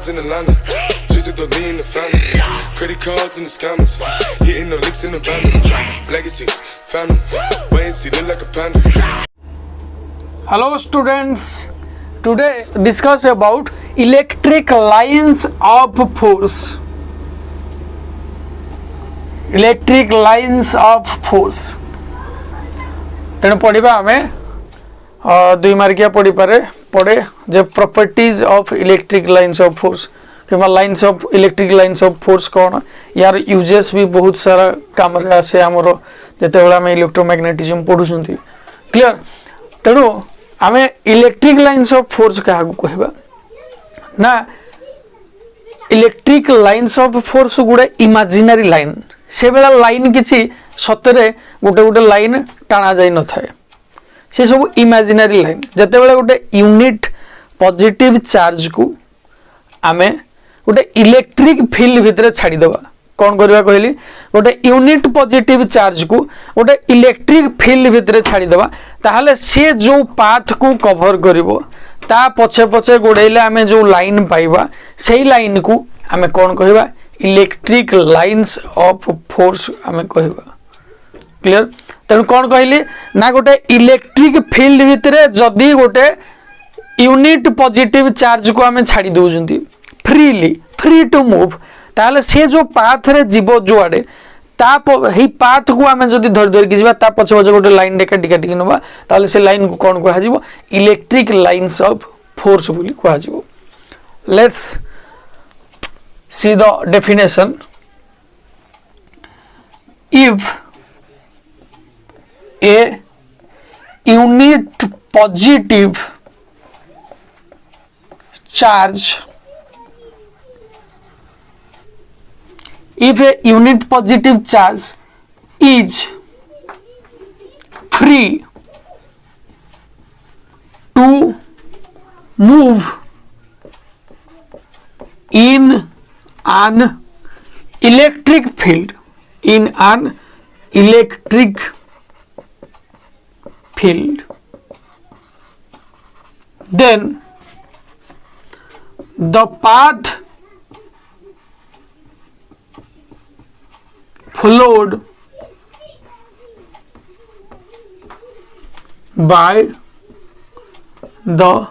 in Atlanta. Just to the lean the family. Credit cards in the scammers. Hitting the licks in the van. Legacies, family. Wait and see, look like a panda. Hello students. Today discuss about electric lines of force. Electric lines of force. तेणु पढ़ा आम 2 मार्किया पढ़ी पढ़े जे properties of electric lines of force कि lines of electric lines of force कौन यार यूजेस भी बहुत सारा काम रे आसे हमरो जते बेला में इलेक्ट्रोमैग्नेटिज्म पढुछन क्लियर तेणु आम इलेक्ट्रिक लाइन्स ऑफ फोर्स क्या कहबा ना इलेक्ट्रिक लाइन्स ऑफ फोर्स गुडे इमेजिनरी लाइन से बेला लाइन किछि सतरे गोटे गोटे लाइन टाणा जाई न थाए से सब इमेजिनरी लाइन जते बेला गोटे यूनिट पॉजिटिव चार्ज को आमे गोटे इलेक्ट्रिक फील्ड भितर छाड़ी देबा कौन करबा कहली गोटे यूनिट पॉजिटिव चार्ज को गोटे इलेक्ट्रिक फील्ड भितर छाड़ी देबा ताहले से जो पाथ को कवर करिवो ता पछे पछे गोडेले आमे जो लाइन पाइबा सेही लाइन को आमे कौन कहबा इलेक्ट्रिक लाइन्स ऑफ फोर्स आमे कहबा क्लियर तेणु कौन कहली ना गोटे इलेक्ट्रिक फील्ड भितर जदि गोटे यूनिट पॉजिटिव चार्ज को आमे छाड़ी दउजंती फ्रीली फ्री टू मूव ताले से जो पाथ रे जीव जो आडे ता ही पाथ को आमे जदि धर धर के जीवा ता पछ पछ गोटे लाइन डेका टिका टिक नबा ताले से लाइन को कौन कहा जीवो इलेक्ट्रिक लाइन्स ऑफ फोर्स बोली कहा जीवो let's see the definition if a unit positive charge if a unit positive charge is free to move in an electric field then the path followed by the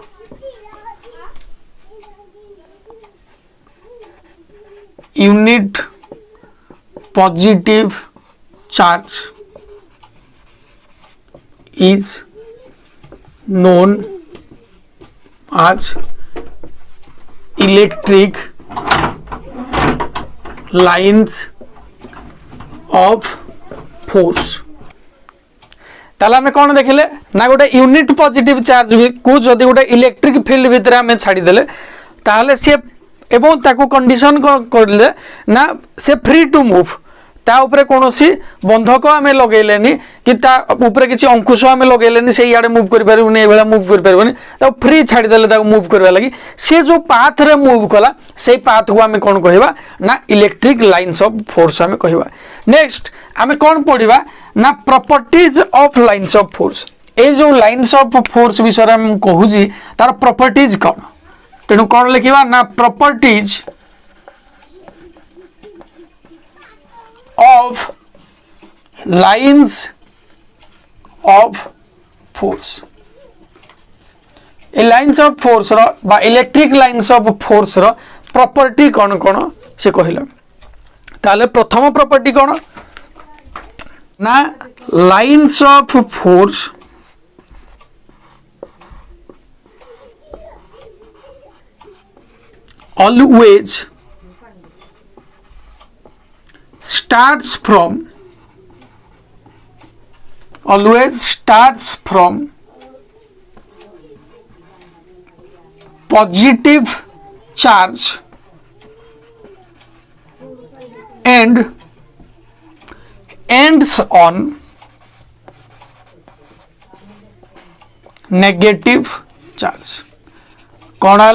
unit positive charge is known as electric lines of force ताला हमें कौन देखले ना गोटे unit positive charge को जदि गोटे electric field भितर हमें छाड़ी देले ताहले से एवं ताको कंडीशन करले ना से फ्री टू मूव ता ऊपर कोनोसी बंधक आमे लगेलेनी कि ता ऊपर किछि अंकुश आमे लगेलेनी से याडे मूव करि परबनी एबेला मूव करि परबनी ता फ्री छाडी देले ता मूव करबा लागि से जो पाथ रे मूव कला से पाथ को आमे कोन कहिबा ना इलेक्ट्रिक लाइन्स ऑफ फोर्स आमे कहिबा नेक्स्ट आमे कोन पढिबा ना properties of lines of force ए जो लाइन्स ऑफ फोर्स विषय हम कहूजी तार प्रॉपर्टीज कोन तेनु कोन लिखिबा ना properties of lines of force ए lines of force रो बा इलेक्ट्रिक lines of force रो प्रॉपर्टी कोन कोन से कहिला ताले प्रथम प्रॉपर्टी कोन ना lines of force always starts from positive charge and ends on negative charge कौन है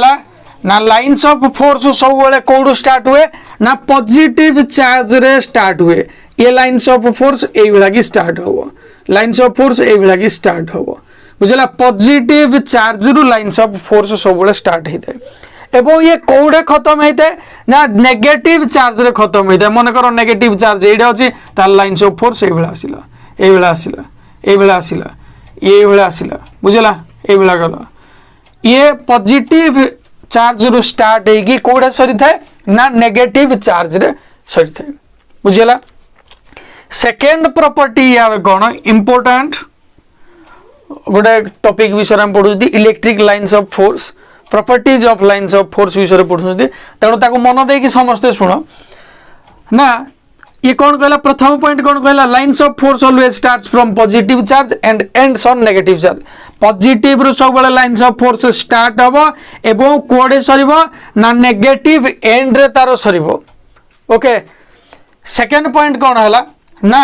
ना लाइन्स ऑफ फोर्स सब बेले कौड़ स्टार्ट हुए ना पॉजिटिव चार्ज रे स्टार्ट हुए ये लाइन्स ऑफ फोर्स ए भला की स्टार्ट हो लाइन्स ऑफ फोर्स ए भला की स्टार्ट हो बुझला पॉजिटिव चार्ज रु लाइन्स ऑफ फोर्स सब बेले स्टार्ट होता है एवं ये कौड़े खत्म होता है ना नेगेटिव चार्ज रे खत्म होता है मन कर नेगेटिव चार्ज ये अच्छी तार लाइन्स ऑफ फोर्स ये बुझला ये गला ये पॉजिटिव चार्ज रु स्टार्ट होगी कौड़े सरी थाए ना नेगेटिव चार्ज रे सरी थाए बुझला सेकेंड प्रॉपर्टी यार कौन इंपोर्टेंट गोटे टॉपिक विषय में पढ़ुँ electric lines of force properties of lines of force विषय पढ़ुँ तेणु ताको मन देकी समस्ते शुण ना ये कौन कहला प्रथम पॉइंट कौन कहला lines of force always starts from positive charge and ends on negative charge positive रु सब बेले लाइन्स ऑफ फोर्स स्टार्ट हबो एवं कोडे सरीबो ना नेगेटिव एंड रे तारो सरीबो ओके सेकंड पॉइंट कौन हला ना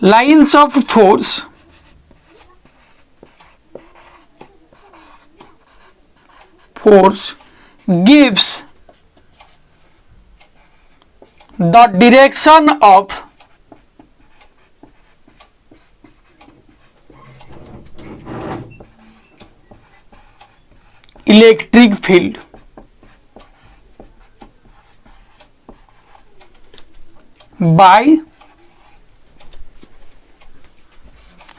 lines of force gives the direction of electric field by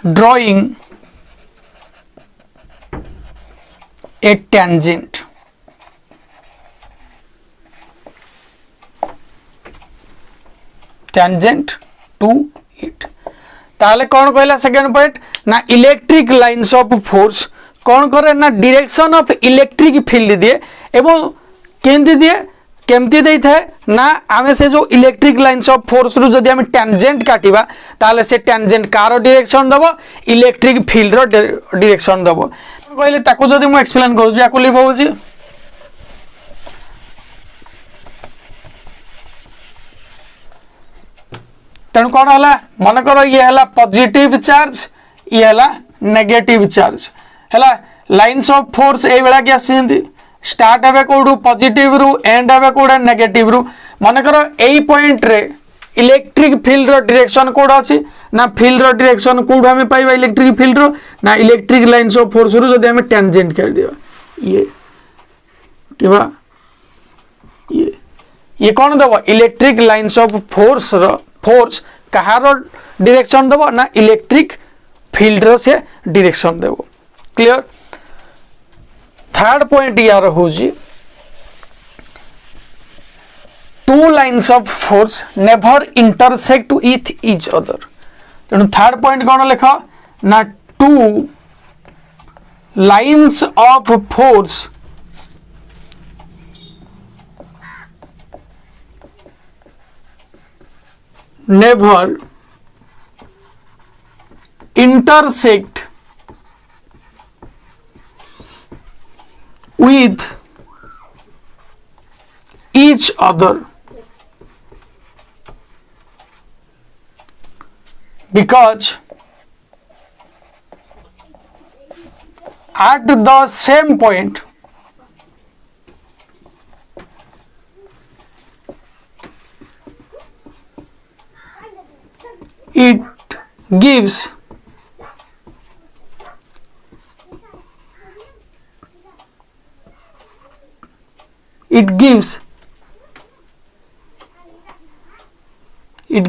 drawing a tangent to it ताले कौन कहला सेकंड पॉइंट ना इलेक्ट्रिक लाइन्स ऑफ फोर्स कौन करे ना डायरेक्शन ऑफ इलेक्ट्रिक फील्ड दिए एवं केमती दिए केमती दे थाए ना आमे से जो इलेक्ट्रिक लाइन्स ऑफ फोर्स रु जदि आमे टेंजेंट काटिबा ताले से टेंजेंट कार डायरेक्शन दबो इलेक्ट्रिक फील्ड रो डायरेक्शन दबो कहले ताको जदि मु एक्सप्लेन करू याको लिख होउची तेणु कौन है मन कर ये है पॉजिटिव चार्ज ये है नेगेटिव चार्ज है लाइन्स ऑफ फोर्स ये बेला कि आसी स्टार्ट हे कौटू पॉजिटिव रु एंड हे कौटे नेगेटिव रु मन कर यही पॉइंट रे इलेक्ट्रिक फील्ड रो डायरेक्शन कोड अच्छी ना फील्ड रो डायरेक्शन कोड हमें पाइबा इलेक्ट्रिक फील्ड रो ना इलेक्ट्रिक लाइन्स ऑफ फोर्स रु जदि हमें टेंजेंट कर दिया ये किबा ये कौन दबो इलेक्ट्रिक लाइन्स ऑफ फोर्स रो फोर्स कहार डायरेक्शन देव ना इलेक्ट्रिक फील्ड रो से डायरेक्शन देव क्लियर थर्ड पॉइंट यार हूँ two lines of force never intersect with each other तेणु थर्ड पॉइंट कौन लिख ना two lines of force never intersect with each other because at the same point it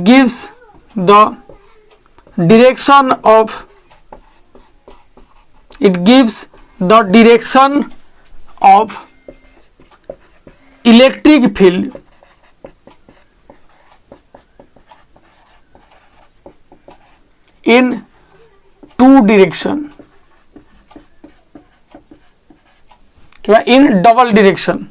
gives the direction of electric field in two direction क्या in double direction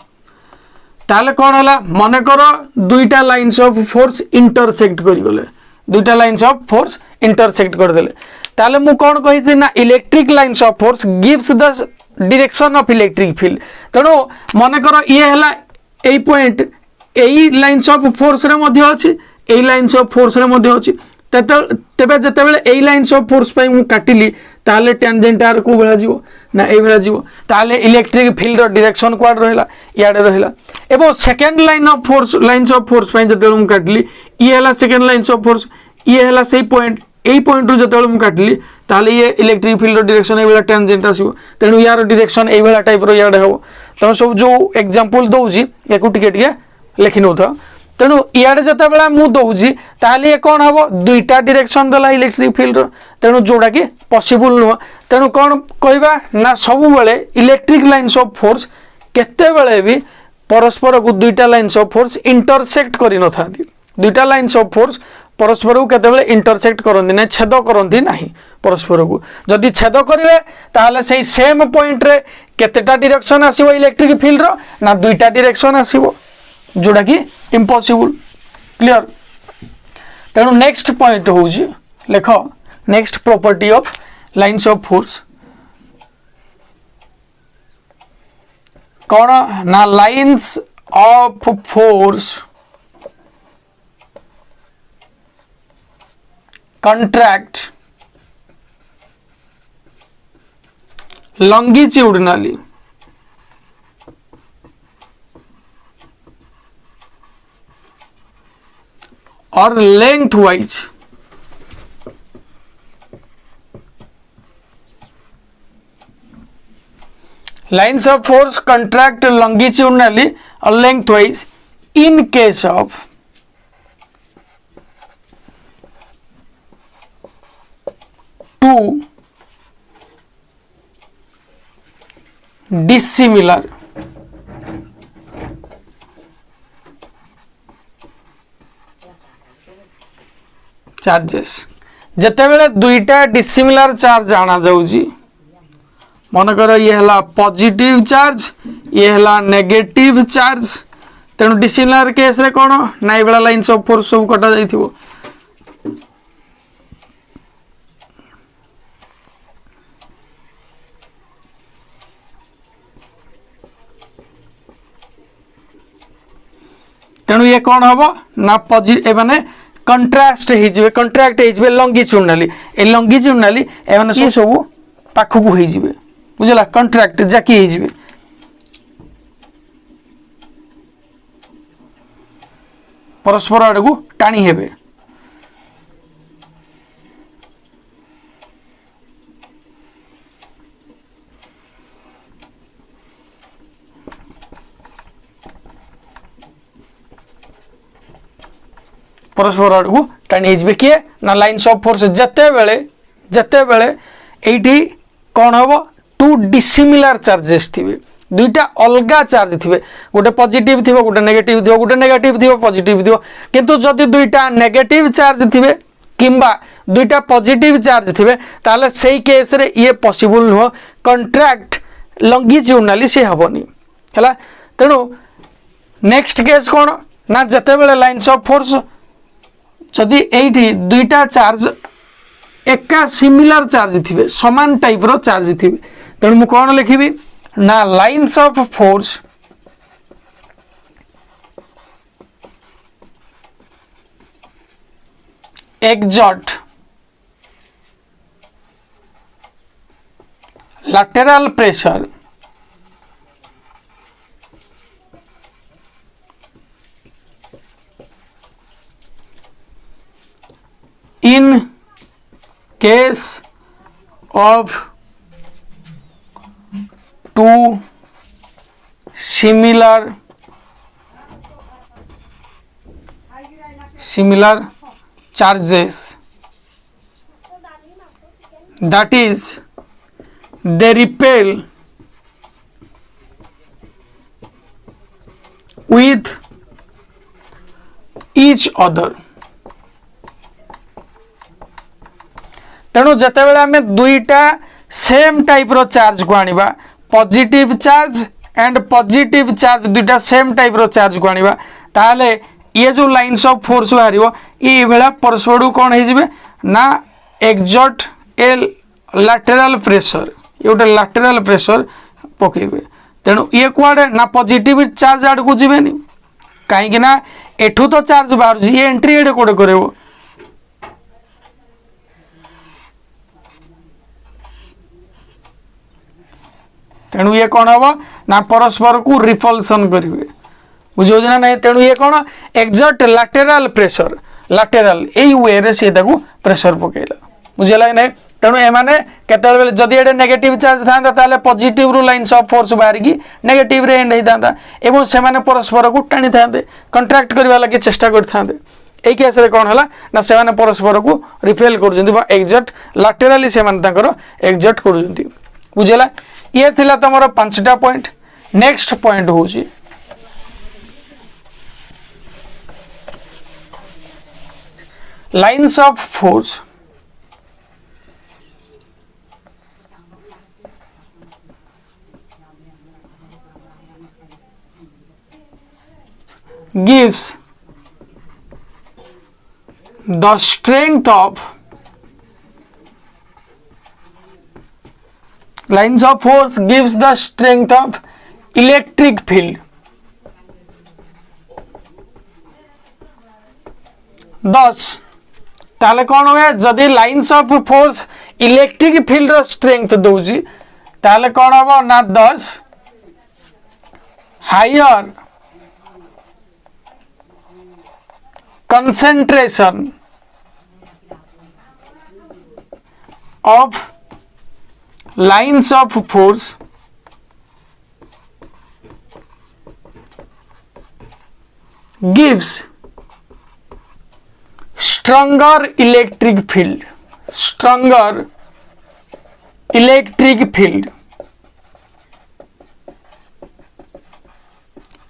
ताले कौन है मन कर दुईटा लाइन्स ऑफ फोर्स इंटरसेक्ट करगले दुईटा lines of force intersect करदेले ताले मु कौन कही ना electric lines of force gives the direction of electric field तेणु मन कर ये है यही पॉइंट यही लाइन्स ऑफ फोर्स रे मध्य अछि यही लाइन्स ऑफ फोर्स रे मध्य अछि तेबे जेतेबेले एई लाइन्स ऑफ फोर्स पई मु काटिली ताले टेंजेंट आर को बेला जीवो ना ए बेला जीवो ताले इलेक्ट्रिक फील्ड रो डायरेक्शन क्वाड रहला याडे रहला एबो सेकंड लाइन्स ऑफ फोर्स पई जेतेबेले मु काटिली ई हला सेकंड लाइन्स ऑफ फोर्स ये हला सेई पॉइंट यही पॉइंट रू जो मुझे काटिली ताले ये इलेक्ट्रिक फील्ड डायरेक्शन ये टेंजेंट आसो तेणु यार डायरेक्शन ये टाइप याडे हम तुम सब जो एग्जांपल दौजी या टिके लिखि नौ तेणु इे जिते बड़ा मुझे दौजी ताले ये कौन हम दुईटा डायरेक्शन देला इलेक्ट्रिक फील्ड तेणु जोड़ा कि पॉसिबल नुह तेणु कौन कहवा ना सब बेले इलेक्ट्रिक लाइन्स ऑफ फोर्स केते बेले भी परस्पर को दुईटा लाइन्स ऑफ फोर्स इंटरसेक्ट करि न थांती दुईटा लाइन्स ऑफ फोर्स परस्पर को केते इंटरसेक्ट करती ना छेद करती ना परस्पर को जदि छेद करेंगे ताहले से सेम पॉइंट रे केतेटा डायरेक्शन आसीबो इलेक्ट्रिक फील्ड रो ना दुईटा डायरेक्शन आसीबो जोड़ा कि इम्पॉसिबल क्लियर तेणु नेक्स्ट पॉइंट हूँ लेख next property of lines of force कौन ना lines of force contract longitudinally or lengthwise lines of force contract longitudinally or lengthwise in case of two dissimilar charges जिते बेले दुईटा डिसिमिलार चार्ज आना जाउची मनकर ये हला पॉजिटिव चार्ज ये हला नेगेटिव चार्ज तेणु डिसिमिलार केस रे कोन नाइ बेला लाइन्स ऑफ फोर्स सब कटा जाइथिबो तेणु ये कौन हम ना पॉजिटिव माने कंट्रास्ट हो कंट्राक्ट हो लंगिट्यूडनाली ए लंगिट्यूडनाली ए सब पाखक हो बुझला कंट्राक्ट जाकी हो परस्पर आड़ को टाणी हेबे परस्पर आड़ को टाणी हो किए ना लाइन्स ऑफ फोर्स जिते बेले एठी कौन हम टू डिसिमिलार चार्जेस थे दुईटा अलगा चार्ज थे गोटे पॉजिटिव थी गोटे नेगेटिव थी गोटे नेगेटिव थी पॉजिटिव थी किंतु जदि दुईटा नेगेटिव चार्ज थे किंबा दुईटा पॉजिटिव चार्ज थे ताले सेही केस रे ये पॉसिबल नुह कंट्राक्ट लंगिट्यूडनाली से हेबनी हैला तेणु नेक्स्ट केस कौन ना जिते बेले लाइन्स ऑफ फोर्स जदि एठी दुईटा चार्ज एका सिमिलर चार्ज थे समान टाइप रो चार्ज थे तेणु मु कौन लिखी ना lines of force exert lateral pressure in case of two similar charges, that is they repel with each other. तेणु जिते बेले आम दुईटा सेम टाइप रो चार्ज को आनिबा positive charge and positive charge दुईटा सेम टाइप रो चार्ज को आनिबा ताले ये जो लाइन्स ऑफ फोर्स बाहर ये भाया परस्पर कौन हो ना एक्सर्ट ए लैटेरल प्रेशर ये गोटे लैटेरल प्रेशर पकेबे तेणु ये कुआडे ना पॉजिटिव चार्ज आड़ को जीवेनी कहीं ना एठू तो चार्ज बाहर ये एंट्री एडे कोडे करेबो तेणु ये कौन हम ना परस्पर को रिपल्सन करेंगे बुझे ना नहीं तेणु ये कौन एक्सर्ट लैटेरल प्रेशर lateral एई वे रे से ताकू प्रेशर पकेला बुझला नै तेणु एमाने केतल बेले जदि एडे नेगेटिव चार्ज थांदा ताले पॉजिटिव रु लाइन्स ऑफ फोर्स बाहर की नेगेटिव रे एंड होता एवं से माने परस्पर को टाणी थांदे कंट्रैक्ट करबा लागि चेष्टा करथांदे एई केस रे कोन हला ना से माने परस्पर को रिपेल करजंती बा एक्सर्ट लैटरली से माने तांकर एक्सर्ट करजंती बुझला ये थिला तमरो 5टा पॉइंट नेक्स्ट पॉइंट होची lines of force gives the strength of lines of force gives the strength of electric field thus ताले कौन हुए जदि lines of force electric field रो स्ट्रेंथ दोजी ताले कौन हबो ना thus higher concentration of lines of force gives stronger electric field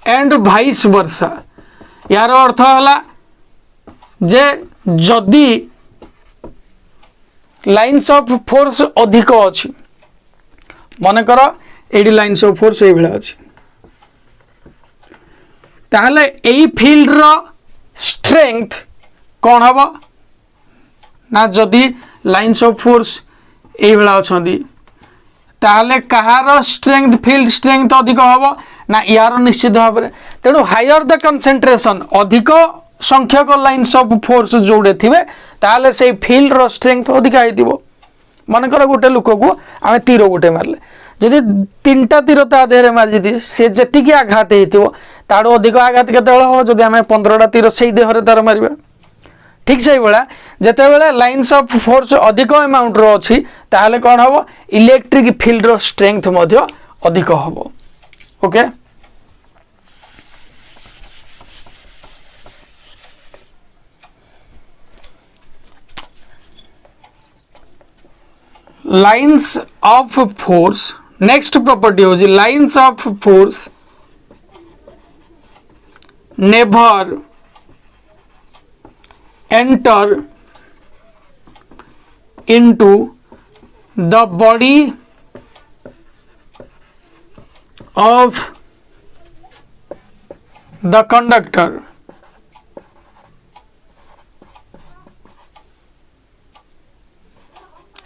and vice versa यार अर्थ हला जे जदि लाइन्स ऑफ फोर्स अधिक अच्छी मन कर एडी लाइन्स ऑफ फोर्स ये भाया अच्छी ताहले एई फील्ड रो स्ट्रेंथ कौन हम ना जदि लाइन्स ऑफ फोर्स ये भाया अच्छी ताहले कहार स्ट्रेंथ फील्ड स्ट्रेंथ अधिक हम ना यार निश्चित भाव में तेणु हायर द कंसेंट्रेशन अधिक संख्यक लाइन्स ऑफ फोर्स जोड़े थे ताले से फील्ड रो स्ट्रेंथ अधिक होइतिबो मन कर गोटे लोक को आमे तीर गोटे मारले जदि 3टा तीर ता देहरे मार जति से जति की आघात हेतिबो ताडो अधिक आघात केतेबेले हो जदि आमे 15टा तीर सेही देहरे तार मारिबा ठीक से बेला जेतेबेले लाइन्स ऑफ फोर्स अधिक अमाउंट रो अछि ताले कोन हबो इलेक्ट्रिक फील्ड रो स्ट्रेंथ मध्य अधिक हबो okay lines of force next property होजी lines of force never enter into the body of the conductor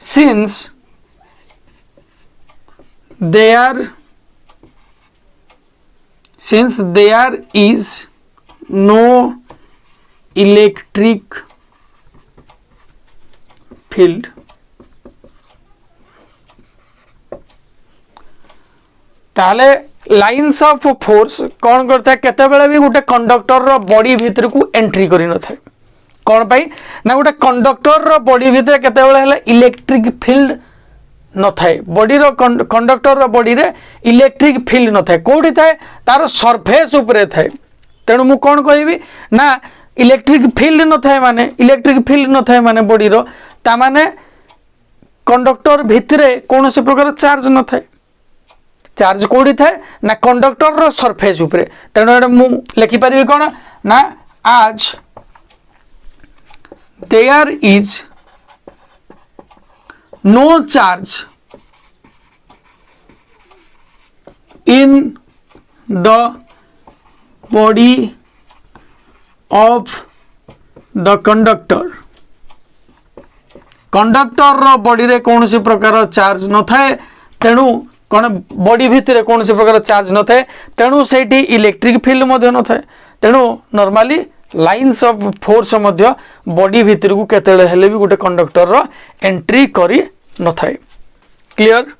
since there is no electric field ताले लाइन्स ऑफ फोर्स कौन करता है केते बेले भी गोटे कंडक्टर रो बॉडी भीतर को एंट्री करि न थाए कौन पाई ना गोटे कंडक्टर रो बॉडी भीतर केते बेले हला इलेक्ट्रिक फील्ड न थाए बॉडी रो कंडक्टर रो बॉडी रे इलेक्ट्रिक फील्ड न थाए कोठी थाए तार सरफेस ऊपर थाए तेणु मु कौन कहबी ना इलेक्ट्रिक फील्ड न थाए माने बॉडी रो ता माने कंडक्टर भीतर कौन से प्रकार चार्ज न थाए चार्ज कोठी थाए ना कंडक्टर रो सरफेस ऊपर तेणु मु लिखि परिबी कोन ना आज there is no charge in the body of the conductor conductor रो बॉडी रे कौन सी प्रकार चार्ज न थाए तेणु कौन बॉडी भितर कौन सी प्रकार चार्ज न थाए तेणु सेठी इलेक्ट्रिक फील्ड मध्य न थाए तेणु normally lines of force Madhya body भितर को केतेले हेले भी गोटे कंडक्टर रो एंट्री करी न थाए क्लियर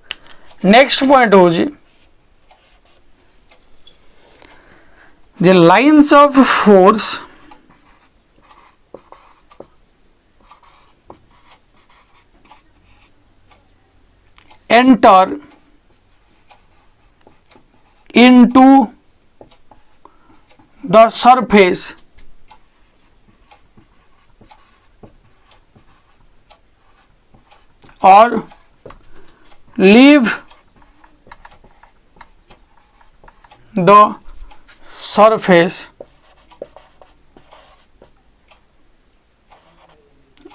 नेक्स्ट पॉइंट हो जी जे lines of force enter into the surface or leave the surface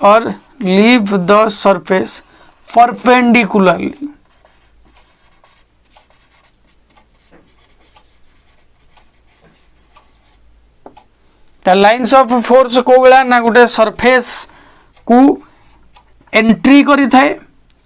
or leave the surface perpendicularly. The lines of force को बेला ना गोटे सरफेस को एंट्री करी थाए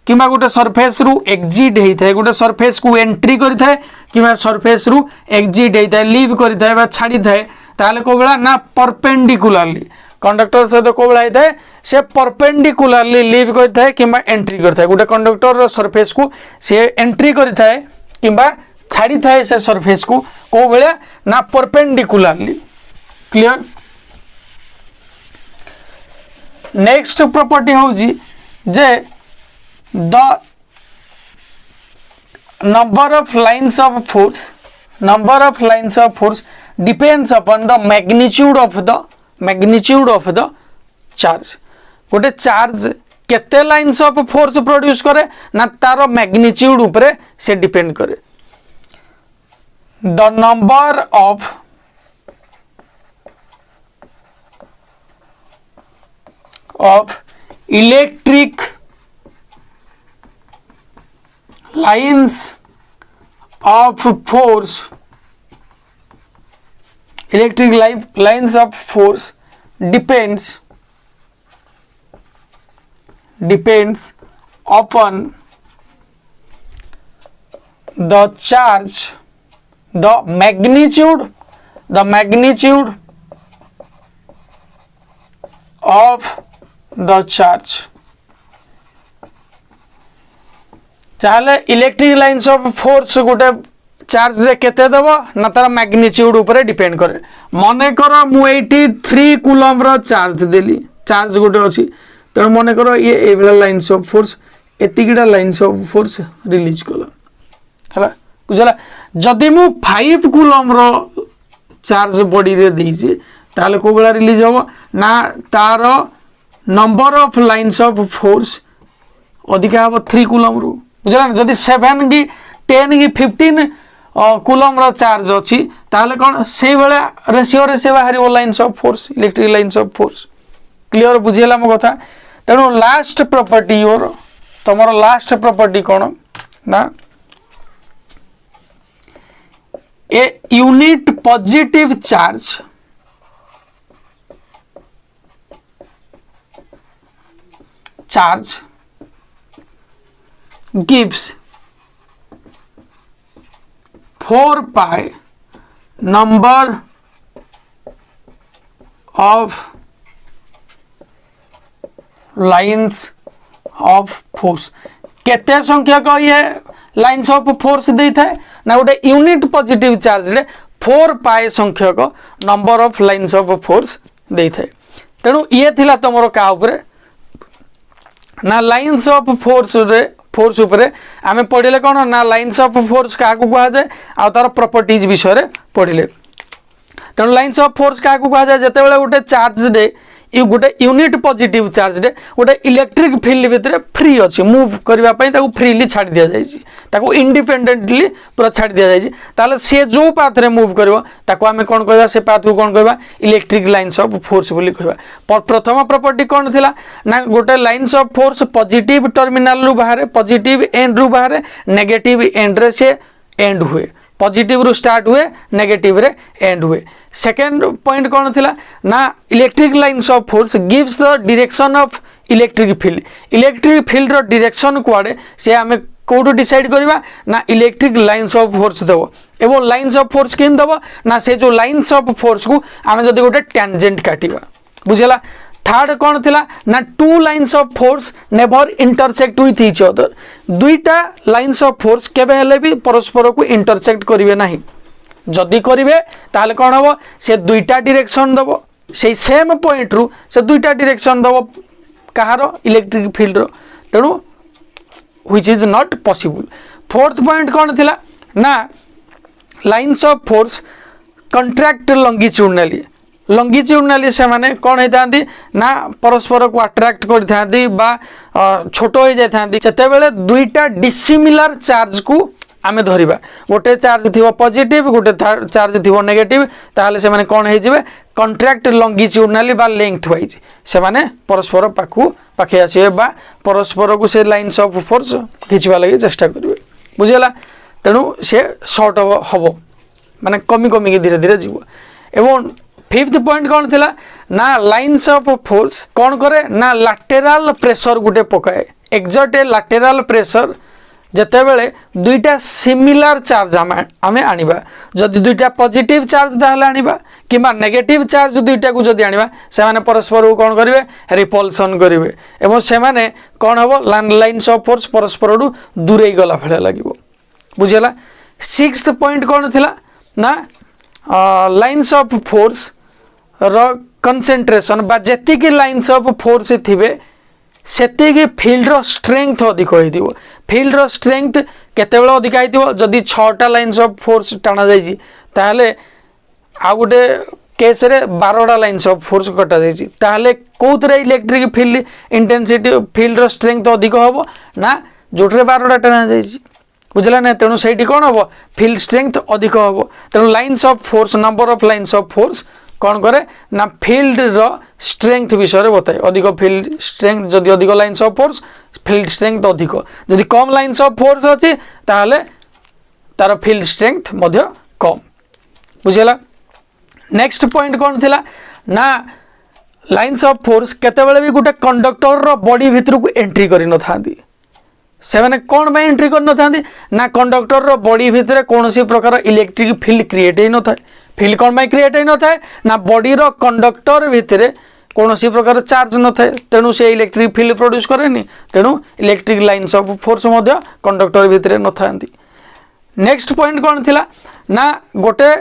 किमा गोटे सरफेस रु एग्जिट होता है गोटे सरफेस को एंट्री करी थाए किमा सरफेस रु एग्जिट होता है लीव करी थाए बा छाड़ी थाए ताले को बेला ना परपेंडिकुलरली कंडक्टर सहित को बेला होता है से परपेंडिकुलरली लीव करी थाए किमा एंट्री करी थाए गोटे कंडक्टर रो सरफेस को से एंट्री करी थाए किमा छाड़ी थाए से सरफेस को बेला ना परपेंडिकुलरली क्लियर नेक्स्ट प्रॉपर्टी होजी जे the number of lines of force depends upon the magnitude of the charge गोटे चार्ज केते लाइन्स ऑफ फोर्स प्रोड्यूस करे ना तार मैग्नीट्यूड उपरे से डिपेंड करे the number of electric lines of force lines of force depends upon the charge the magnitude of the charge चाहे electric lines of force गोटे चार्ज रे केते दबो ना तार मैग्नीट्यूड ऊपर डिपेंड करे मने करो मु 83 कूलम रो चार्ज देली चार्ज गोटे अछि त मने करो ये एवला लाइन्स ऑफ फोर्स एतिकिटा लाइन्स ऑफ फोर्स रिलीज कला हला बुझला जदी मु 5 कूलम रो चार्ज बॉडी रे देइछि ताले को बेला रिलीज हो ना तार number of lines of force अधिका हो 3 कूलम रो बुझला जदि 7 की 10 की 15 कूलम रो चार्ज अछि ताले कोन से बेला रेशियो रे से बाहरी lines of force electric lines of force clear बुझेला मो कथा तेनो लास्ट प्रॉपर्टी योर तमरो लास्ट प्रॉपर्टी कोन ना ए unit positive charge gives 4 pi number of lines of force केते संख्या को ये लाइन्स ऑफ फोर्स दे थाए ना गोटे यूनिट पॉजिटिव चार्ज रे 4 पाए संख्या को number of lines of force दे थाए तेणु ये थिला तमरो का ऊपर ना लाइन्स ऑफ फोर्स रे फोर्स उपरे आमे पढ़िले कोन ना लाइन्स ऑफ फोर्स का को कहा जाय आ तार प्रॉपर्टीज विषय रे पढ़िले तेणु लाइन्स ऑफ फोर्स का को कहा जाय जते बेले गोटे चार्ज दे यू गोटे यूनिट पॉजिटिव चार्ज दे गोटे इलेक्ट्रिक फील्ड भितर फ्री अछि मूव करबा पई ताको फ्रीली छाडी दिया जाय छी ताको इंडिपेंडेंटली पूरा छाडी दिया जाय छी ताले से जो पाथ रे मूव करबो ताको आमे कोन कहबा से पाथ को कोन कहबा इलेक्ट्रिक लाइन्स ऑफ फोर्स बोली कहबा प्रथम प्रॉपर्टी कोन थिला ना गोटे lines of force positive terminal रु बाहर पॉजिटिव एंड रु बाहर नेगेटिव एंड रे से एंड हुए पॉजिटिव रु स्टार्ट हुए नेगेटिव रे एंड हुए सेकंड पॉइंट कौन थिला ना electric lines of force gives the direction of electric field रो डायरेक्शन कुआडे से हमें कोडो डिसाइड करबा ना इलेक्ट्रिक लाइन्स ऑफ फोर्स देबो एवं लाइन्स ऑफ फोर्स केन देबो ना से जो लाइन्स ऑफ फोर्स को हमें जदी गोटे टेंजेंट काटिबा बुझला थर्ड कौन थिला ना 2 lines of force never intersect with each other दुईटा लाइन्स ऑफ फोर्स केबे हेले भी परस्पर को इंटरसेक्ट करिवे नाही जदी करिवे ताले कोन हो से दुईटा डायरेक्शन दबो से सेम पॉइंट रु से दुईटा डायरेक्शन दबो कहारो इलेक्ट्रिक फील्ड रो तेनु which is not possible. Fourth point कौन थिला ना lines of force contract longitudinally longitudinally से माने कौन होता ना परस्पर को अट्रैक्ट करथांती बा छोट हो जाथांती सेतेबेले दुईटा डिसिमिलर चार्ज को आमे धरिबा गोटे चार्ज थिबो पॉजिटिव गोटे चार्ज थिबो नेगेटिव ताहले से माने कौन हेजिबे कंट्रैक्ट लंगिट्यूडनली बा लेंथ वाइज से माने परस्पर पाखे आसीबे बा परस्पर को से लाइन्स ऑफ फोर्स खिचवा लगी चेष्टा करिवे बुझिला तेणु से शॉर्ट हबो माने कमी कमी के धीरे धीरे जीव। एवं फिफ्थ पॉइंट कौन थिला ना लाइन्स ऑफ फोर्स कौन करे ना लैटेरल प्रेशर गुटे पकाए एक्सर्ट ए लैटेरल प्रेशर जेतेबेले दुईटा सिमिलर चार्ज आमे आनिबा जदि दुईटा पॉजिटिव चार्ज ताहले आनिबा किंबा नेगेटिव चार्ज दुईटा को जदि आनिबा से माने परस्पर को कौन करिवे रिपल्सन करिवे एवं से माने कौन हबो लाइन्स ऑफ फोर्स परस्पर दूरे गला भले लागिवो बुझिला। सिक्स्थ पॉइंट कौन थिला ना लाइन्स ऑफ फोर्स रो कंसंट्रेशन बा जेतिकी लाइन्स ऑफ फोर्स थिबे सेतिकी फील्ड रो स्ट्रेंथ अधिक होइदिवो फील्ड रो स्ट्रेंथ केतेबेले अधिक आइथिवो जदि 6टा लाइन्स ऑफ फोर्स टाणा जाइछि ताहले आ गुटे केस रे 12टा लाइन्स ऑफ फोर्स कटा जाइछि ताहले कोउतरे इलेक्ट्रिक फील्ड इंटेंसिटी फील्ड रो स्ट्रेंथ अधिक होबो ना जोटरे 12टा टाणा जाइछि बुझला ना तेणु सेठी कौन हम फील्ड स्ट्रेंथ अधिक हम तेणु lines of force number of lines of force कौन करे ना फील्ड रो स्ट्रेंथ विषय में बताए अधिक फील्ड स्ट्रेंथ जदि अधिक lines of force field strength अधिक जदि कम लाइन्स ऑफ फोर्स अच्छी ताहले तार फील्ड स्ट्रेंथ मध्य कम बुझला। नेक्स्ट पॉइंट कौन थिला ना लाइन्स ऑफ फोर्स केतेबेले भी गोटे कंडक्टर रो बॉडी भितर को एंट्री करि न थांदी से मैंने कौन में एंट्री कर न ना कंडक्टर रो बॉडी भितर कौन सी प्रकार इलेक्ट्रिक फील्ड क्रिएट ही न था फील्ड कौन में क्रिएट ही न था ना बॉडी रो कंडक्टर भितर कौन सी प्रकार चार्ज न था तेणु से इलेक्ट्रिक फील्ड प्रोड्यूस करेनि तेणु electric lines of force Madhya conductor भितर न थांती। नेक्स्ट पॉइंट कौन थिला ना गोटे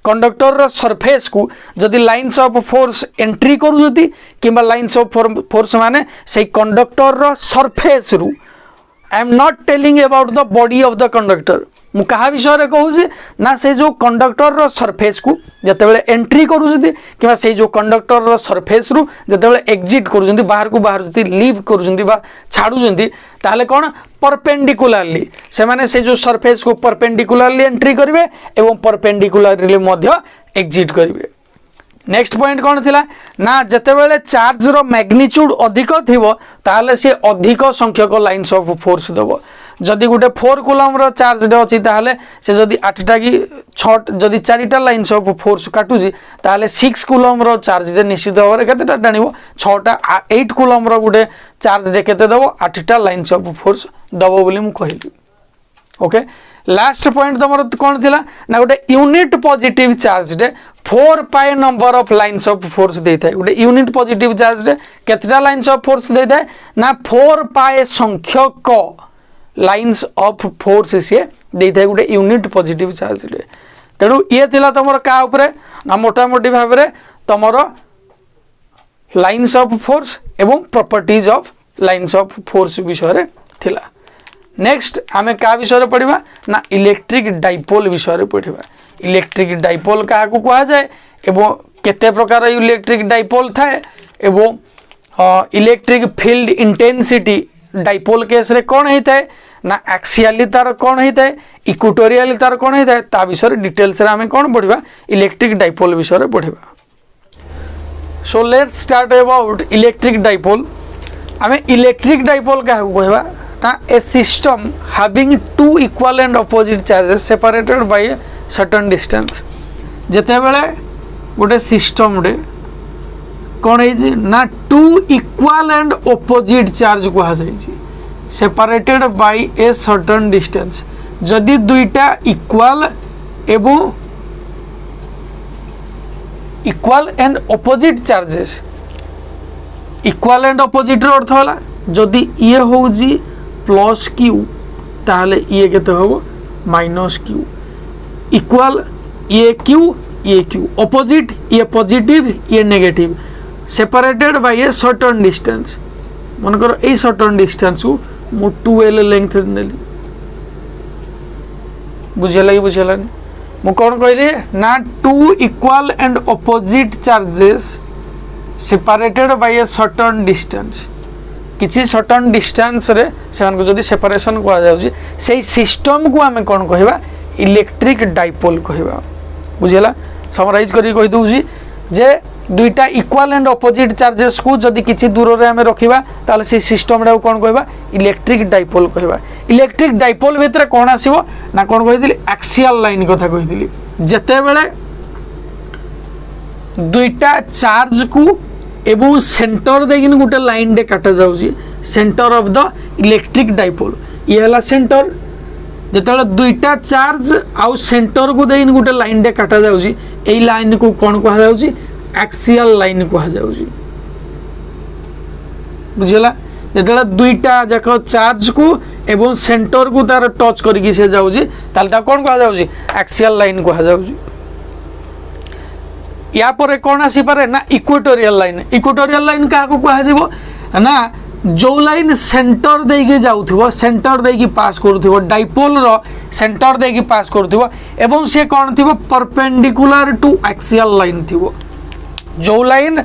कंडक्टर रो सरफेस को जदि लाइन्स ऑफ फोर्स एंट्री करूती किंबा लाइन्स ऑफ फोर्स माने से कंडक्टर रो सरफेस रु I am not telling about the body of the conductor मु कहा विषय रे कहूसी ना से जो कंडक्टर रो सरफेस को जतेबेले एंट्री करूती किंबा से जो कंडक्टर रो सरफेस रु जतेबेले एग्जिट करूती बाहर को बाहर जति लीव करूती बा छाडुजंती ताले कोन परपेंडिकुलरली से माने से जो सरफेस को परपेंडिकुलरली एंट्री करिवे एवं परपेंडिकुलरली मध्य एग्जिट करिवे। नेक्स्ट पॉइंट कौन थिला ना जतेबेले चार्ज रो मैग्नीट्यूड अधिक थिबो ताले से अधिक संख्यक लाइन्स ऑफ फोर्स देबो जदि गोटे 4 कूलम रो चार्ज डे अछि ताले से जदि 8टा की 6 जदि 4टा लाइन्स ऑफ फोर्स काटुजी ताले 6 कूलम रो चार्ज डे निश्चित भाव केतेटा टाणिबो 6टा 8 कूलम रो गोटे चार्ज डे केते देबो 8टा लाइन्स ऑफ फोर्स दबो बोली मु कहिली ओके। लास्ट पॉइंट तुम कौन थिला ना गोटे यूनिट पॉजिटिव चार्ज डे 4 पाई number of lines of force देता है गोटे यूनिट पॉजिटिव चार्ज डे केतटा लाइन्स ऑफ फोर्स देता है ना 4 पाई संख्यक लाइन्स ऑफ फोर्स सी देता है गोटे यूनिट पॉजिटिव चार्ज डे तेणु ये थिला तुम क्या उपरे ना मोटामोटी भाव में तुम लाइन्स ऑफ फोर्स एवं properties of lines of force विषय थिला। नेक्स्ट आमे का विषय पढ़ा ना इलेक्ट्रिक डाइपोल विषय पढ़ा इलेक्ट्रिक डाइपोल क्या कह जाए एवं केते प्रकार इलेक्ट्रिक डाइपोल थाए एवं electric field intensity dipole case रे कौन होता है ना एक्सियली तार कौन होता है इक्वेटोरियली तार कौन होता है ता विषय डिटेल्स रे आमे कौन पढ़ा इलेक्ट्रिक डाइपोल विषय पढ़ा। So let's start about electric dipole आमे इलेक्ट्रिक डाइपोल क्या कहवा ना ए system having two equal and opposite charges separated by a certain distance जेतेबेले गोटे सिस्टम रे कौन है ना two equal and opposite charge कह जाए separated by a certain distance जदि दुईटा इक्वल एवं equal and opposite charges equal and opposite रो अर्थ होला जदि ये होउजी प्लस क्यू ताहले ये केते होबो माइनस क्यू इक्वल ये क्यू ऑपोजिट ये पॉजिटिव ये negative separated by a certain distance मन करो ए सर्टेन डिस्टेंस को मु 2L लेंथ नेली बुझेला कि बुझेलानी मु कौन कहली ना two equal and opposite charges separated by a certain distance किसी सर्टेन डिस्टेंस रे से जदि सेपरेशन करा जाउची से सिस्टम को आमे कौन कहबा इलेक्ट्रिक डाइपोल कहबा बुझेला समराइज करी कहि दउची जे दुईटा इक्वल एंड ऑपोजिट चार्जेस को जदि किसी दूर रे आमे रखिबा ताले से सिस्टम रे कौन कहबा इलेक्ट्रिक डाइपोल कहबा इलेक्ट्रिक डाइपोल भितर कौन आसीबो ना कौन कहिदिली एक्सियल लाइन कथा कहिदिली जते बेले दुईटा चार्ज को एवं सेंटर देकिन गोटे लाइन दे काटा जाउची centre of the electric dipole ये हला सेंटर जते दुईटा चार्ज आउ सेंटर को देकिन गोटे लाइन दे काटा जाउची एई लाइन को कौन कहा जाउची एक्सियल लाइन कहा जाउची बुझला जते दुईटा जाक चार्ज को एवं सेंटर को तार टच करके से जाउची ताल ता कौन कहा जाउची एक्सियल लाइन कहा जाउची या पर कौन आसी पारे ना इक्वेटोरियल लाइन क्या कहा जीवो ना जो लाइन सेंटर देके जाउथबो सेंटर देके पास करूथबो डाइपोल रो सेंटर देके पास करूथबो एवं से कौन थिबो परपेंडिकुलर टू एक्सियल लाइन थिबो जो लाइन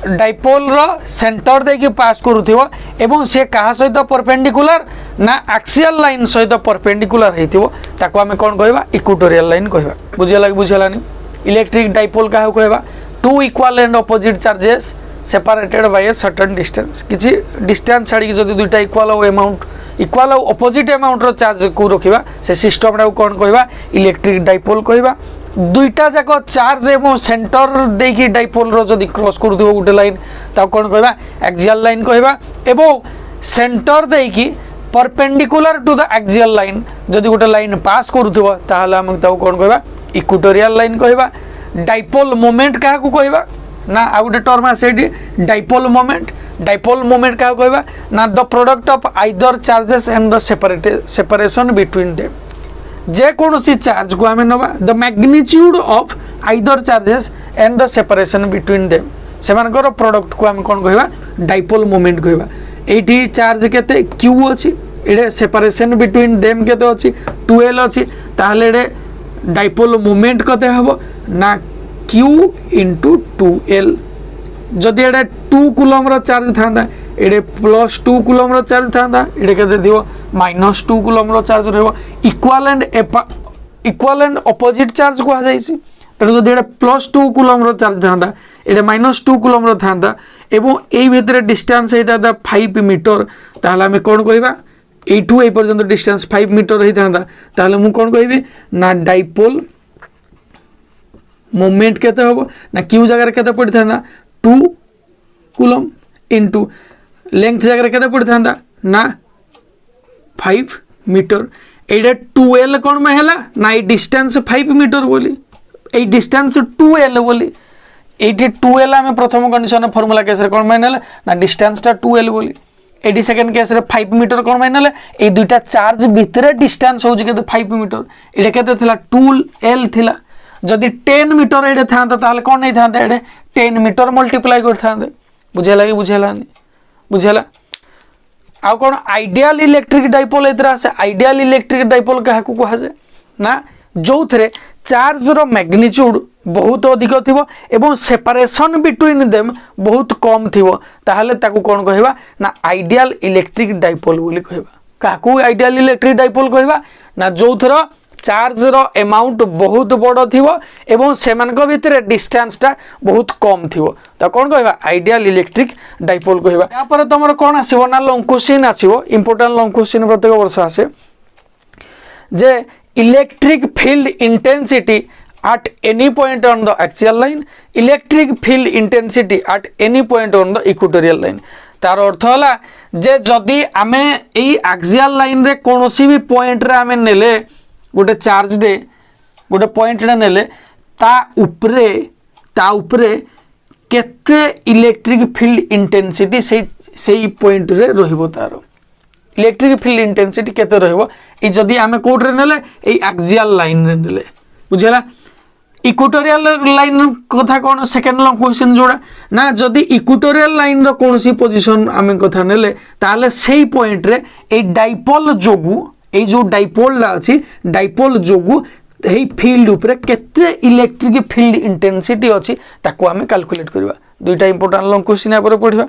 डाइपोल रो सेंटर देके पास करूथबो एवं से कहा सहित परपेंडिकुलर ना एक्सियल लाइन सहित परपेंडिकुलर हेथिबो ताको हमें कौन कहबा इक्वेटोरियल लाइन कहबा बुझेला कि बुझेलानी इलेक्ट्रिक डाइपोल क्या कहबा two equal and opposite charges separated by a certain distance किसी डिस्टेंस छाड़ी जदि दुईटा equal amount equal opposite amount रो चार्ज को रखिबा से सिस्टम रा कौन कहबा इलेक्ट्रिक डाइपोल कहबा दुईटा जाक चार्ज एवं सेंटर देकी डाइपोल रो जदि क्रॉस करथबो गुटे लाइन ता कौन कहबा एक्सियल लाइन कहबा एवं सेंटर देकी perpendicular to the axial line जदि गुटे लाइन पास करथबो ताहले हम ता कौन कहबा इक्वेटोरियल लाइन कहबा डाइपोल मोमेंट क्या को कहबा ना आ गोटे टर्म आसे डाइपोल मोमेंट क्या कहबा ना the product of either charges and the separation between them जे कोनोसी चार्ज को हमें नबा the magnitude of either charges and the separation between them सेमानकर प्रोडक्ट को हम कोन कहबा डाइपोल मोमेंट कहबा एठी चार्ज केते q अछि एडे सेपरेशन बिटवीन देम केते अछि 2l अछि ताहले एडे डाइपोल मोमेंट कते हबो ना q इंटू 2l जदि एडे 2 कूलम रो चार्ज थांदा एडे प्लस 2 कूलम रो चार्ज थांदा एडे केते दियो माइनस 2 कूलम रो चार्ज रहबो इक्वल एंड ऑपोजिट चार्ज को आ जाईसी तेणु जदि एडे प्लस 2 कूलम रो चार्ज थांदा एडे माइनस 2 कूलम रो थांदा एवं एई भितरे डिस्टेंस हेता 5 मीटर ताहले हम कोन कहबा एठू ए पर्यंत डिस्टेंस 5 मीटर ही था ताहले मु कोन कहबी ना डाइपोल मोमेंट केते होबो ना क्यू जगह केते पड़ी था 2 कूलम इनटू लेंथ जगह केते पड़ी था ना 5 मीटर एडे 2l कोन में हैला ना ए डिस्टेंस 5 मीटर बोली ए डिस्टेंस 2l बोली एटी 2l हमें प्रथम कंडीशन फार्मूला केस रे कोन में हैला ना डिस्टेंस ता 2l बोली 80 सेकंड केस रे 5 मीटर कोन माइनले ए दुईटा चार्ज भितरे डिस्टेंस होउची केते 5 मीटर एडे केते थिला 2l थिला जदि 10 मीटर एडे थांता ताले कोन नै थांता एडे 10 मीटर मल्टीप्लाई कर थांते बुझेला कि बुझेलानी बुझेला आ कोन आइडियल इलेक्ट्रिक डाइपोल एतरा से आइडियल इलेक्ट्रिक डाइपोल कहा को कहा जाय ना जो थरे चार्ज रो मैग्नीट्यूड बहुत अधिक थिबो एवं सेपरेशन बिटवीन देम बहुत कम थिबो ताहले ताकू कोन कहबा ना आइडियल इलेक्ट्रिक डाइपोल बोली कहबा काकू आइडियल इलेक्ट्रिक डाइपोल कहबा ना जो थरो चार्ज रो अमाउंट बहुत बड़ थिबो एवं सेमानक भितरे डिस्टेंस ता बहुत कम थिबो त कोन कहबा आइडियल इलेक्ट्रिक डाइपोल कहबा या पर तमर कोन आसीबो ना लॉन्ग क्वेश्चन आसीबो इंपोर्टेंट लॉन्ग क्वेश्चन प्रत्येक वर्ष आसे जे electric field intensity at any point on the axial line electric field intensity at any point on the equatorial line तार अर्थ होला जे जदि आमे एई axial line रे कोनोसी भी पॉइंट रे आमे नेले गोटे चार्ज दे गोटे पॉइंट रे नेले ता उपरे केते इलेक्ट्रिक फील्ड इंटेंसिटी सेई पॉइंट रे रहिबो तार इलेक्ट्रिक फील्ड इंटेंसिटी केते रहिबो ए जदि आमे कोड रे नेले एई axial line रे नेले बुझला इक्वेटोरियल लाइन कथा कौन सेकेंड लॉन्ग क्वेश्चन जोड़ा ना जदि इक्वेटोरियल लाइन रो कौन सी पोजीशन आम कथा नेले ताले सेही पॉइंट रे ए डाइपोल जोगु ए जो डाइपोल अच्छी डाइपोल जोगु यही फील्ड उपरे केते इलेक्ट्रिक फील्ड इंटेंसिटी अच्छी ताको आम कैलकुलेट करवा दुईटा इंपोर्टेंट लॉन्ग क्वेश्चन या पढ़ा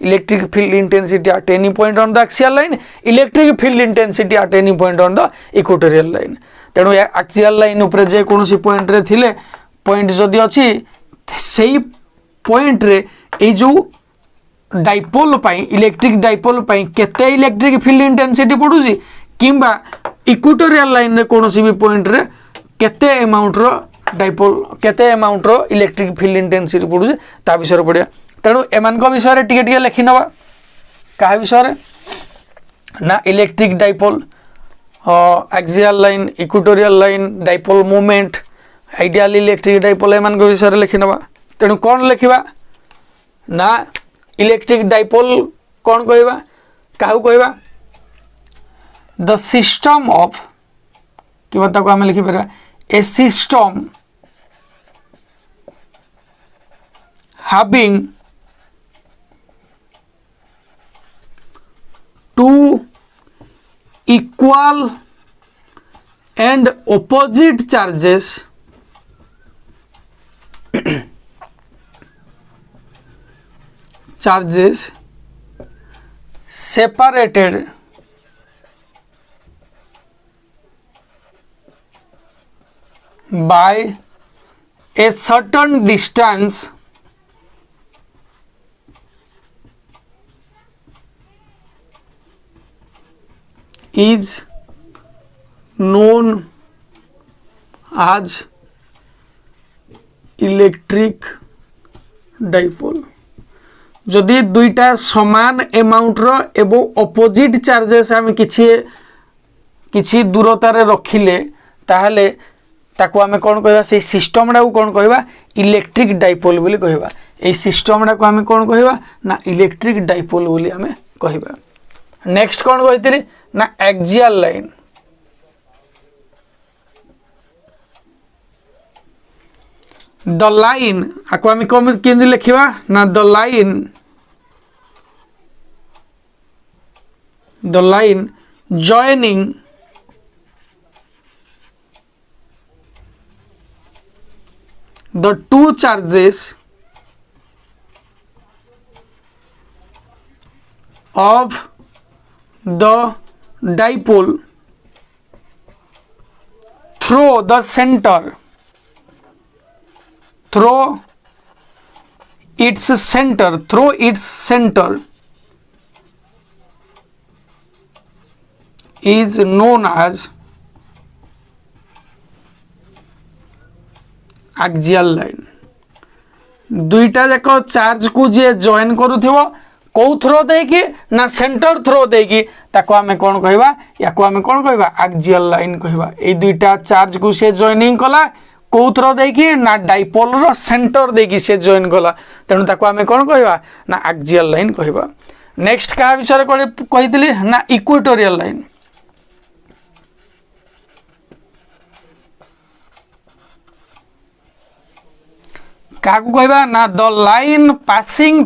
electric field intensity at any point on the axial line electric field intensity at any point on the equatorial line तेणु एक्सियल लाइन उपरे जे कोनोसी पॉइंट रे थिले पॉइंट जदि अच्छी सेही पॉइंट रे ए जो डाइपोल पाई इलेक्ट्रिक डाइपोल पाई केते इलेक्ट्रिक फील्ड इंटेंसिटी पड़ुची किंबा इक्वेटोरियल लाइन रे कोनोसी भी पॉइंट रे केते अमाउंट रो डाइपोल केते अमाउंट रो इलेक्ट्रिक फील्ड इंटेंसिटी पड़ुची ता विषय पढ़िया तेणु एमानक विषय रे टिके टिके लिखि नबा का विषय रे ना electric dipole axial line equatorial line dipole movement ideal electric dipole एमानक विषय रे लिखि नबा तेणु कोन लिखिबा ना इलेक्ट्रिक डाइपोल कोन कहबा काहू कहबा द सिस्टम ऑफ कि बताको आम लिखि पारा ए system having two equal and opposite charges separated by a certain distance is known as electric dipole जदि दुईटा समान अमाउंट रो एवं अपोजिट चार्जेस आम किछि दूरतार रखिले ताहले ताको आमे कोन कहबा से सिस्टम डा कोन कहबा इलेक्ट्रिक डाइपोल बोली कहबा ए सिस्टम डा को आमे कोन कहबा ना इलेक्ट्रिक डाइपोल बोली आमे कहबा नेक्स्ट कोन कहतिली ना एक्सियल लाइन द लाइन आको आमे कम केंद्र लिखिबा ना the line joining the two charges of the dipole through its center is known as axial line दुईटा जाक चार्ज को जे जॉइन करूथिबो कौ थ्रो देकी ना सेंटर थ्रो देकी ताको आमे कोन कहबा याको आमे कोन कहबा एक्सियल लाइन कहबा ए दुईटा चार्ज को से जॉइनिंग कला कौ थ्रो देकी ना डाइपोल रो सेंटर देकी से जॉइन कला तेनु ताको आमे कोन कहबा ना एक्सियल लाइन कहबा नेक्स्ट का विषय कहितली ना इक्वेटोरियल लाइन काकू कहबा ना the line passing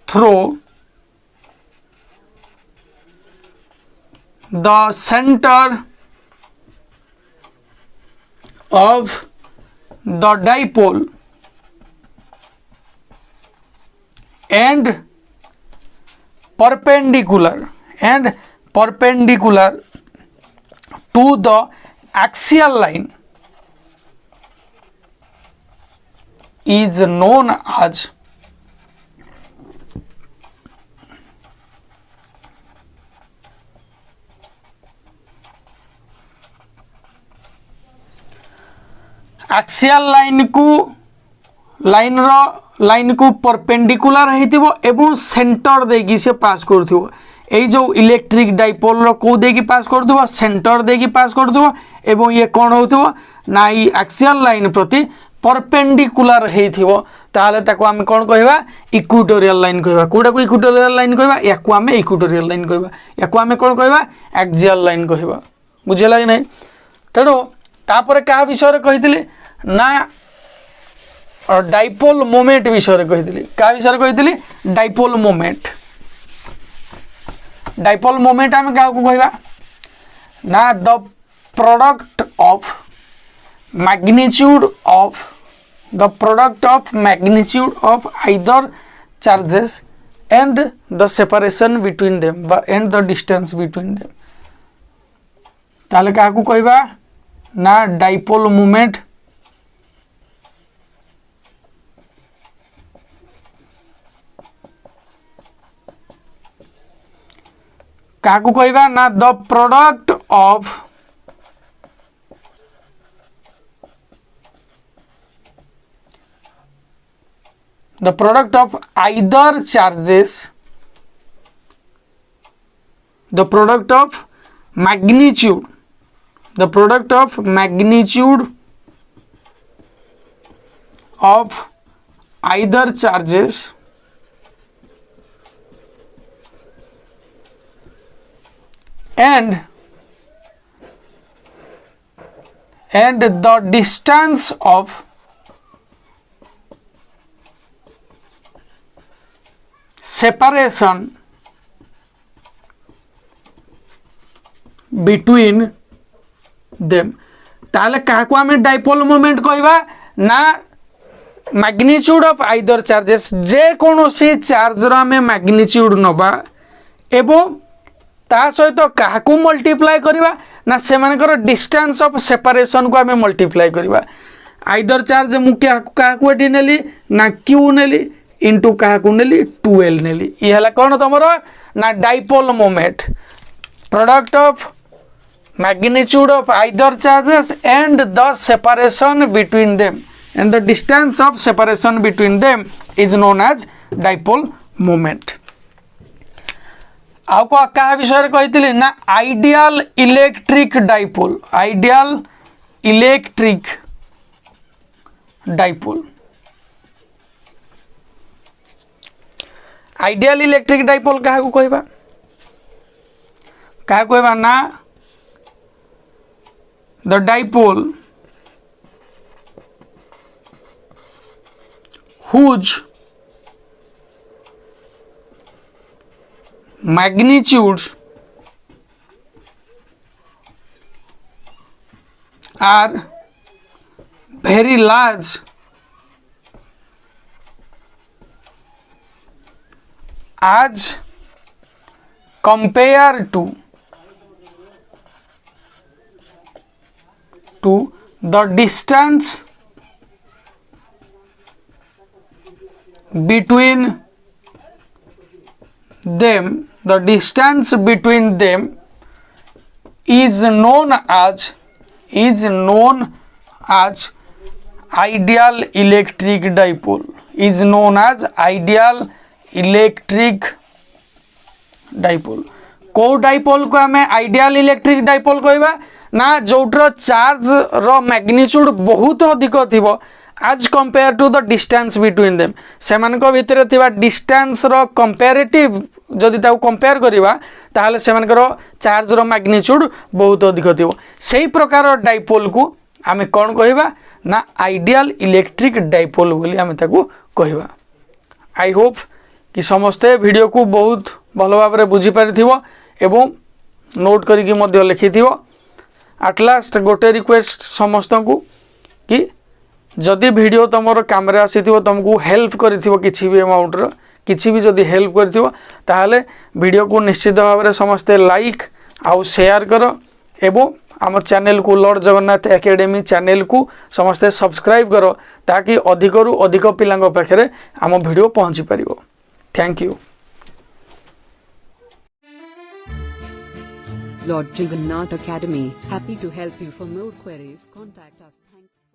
through the centre of the dipole and perpendicular to the axial line is known as axial line को परपेंडिकुलर हेतिबो एवं सेंटर देगी से पास करथिबो ए जो इलेक्ट्रिक डाइपोल रो को देगी पास करथिबो सेंटर देगी पास करथिबो एवं ये कोन होथिबो ना ई एक्सियल लाइन प्रति परपेंडिकुलर हेथिबो ताले ताको हम कोन कहबा इक्वेटोरियल लाइन कहबा कोडा को इक्वेटोरियल लाइन कहबा याको हम इक्वेटोरियल लाइन कहबा याको हम कोन कहबा एक्सियल लाइन कहबा बुझेगा कि नहीं तेणु तापर क्या विषय कही ना डाइपोल मोमेंट विषय कही क्या विषय कही डाइपोल मोमेंट आम क्या कहवा ना the product of magnitude of either charges and the separation between them and the distance between them ताले क्या कहवा ना डाइपोल मोमेंट क्या कहवा ना the product of either charges, the product of magnitude of either charges and the distance of separation between them ताले काको आमे dipole moment कहवा ना मैग्नीट्यूड ऑफ आइदर चार्जेस जे कोनोसी चार्ज रो आमे मैग्नीट्यूड नबा एवं ता सहित काको मल्टीप्लाई करवा ना सेमानकर डिस्टेंस ऑफ सेपरेशन को आमे मल्टीप्लाई करवा आइदर चार्ज मु काको एटी नेली ना क्यू नेली इंटू क्या नेली 12 नेली ये है कौन तुम ना dipole moment product of magnitude of either charges and the separation between them and the distance of separation between them is known as dipole moment आउ क्या विषय कही ना ideal electric dipole ideal electric dipole क्या कहवा ना the dipole whose magnitude are very large as compared to the distance between them is known as ideal electric dipole electric dipole को dipole को आम आइडियल इलेक्ट्रिक डाइपोल कहवा ना जोटर charge रो magnitude बहुत अधिक थिबो आज compare to the distance between them सेमान को भितर थिबा डिस्टेंस रो कंपैरेटिव जदि ताऊ कंपेयर करबा ताहले सेमानकर चार्ज रो मैग्नीट्यूड बहुत अधिक थिबो सेही प्रकार डाइपोल को आमे कोन कहबा ना आइडियल इलेक्ट्रिक डाइपोल बोली आमे ताकू कहबा आई होप कि समस्ते वीडियो को बहुत भल भाव में बुझी पारिथिबो एवं नोट करिकि मध्य लिखिथिबो एट लास्ट गोटे रिक्वेस्ट समस्त को कि जदि वीडियो तुमर काम रे आसीथिबो तुमको हेल्प करिथिबो किछि भी अमाउंट रो किछि भी जदि हेल्प करिथिबो ताहाले वीडियो को निश्चित भाव में समस्ते लाइक आउ शेयर करो एवं आम चैनल को लॉर्ड जगन्नाथ एकेडमी चैनल को समस्ते सब्सक्राइब करो ताकि अधिकरू अधिक पिलांग पाखरे आम वीडियो पहुँची पारिबो thank you Lord Jagannath Academy, happy to help you. For more queries, contact us. Thanks.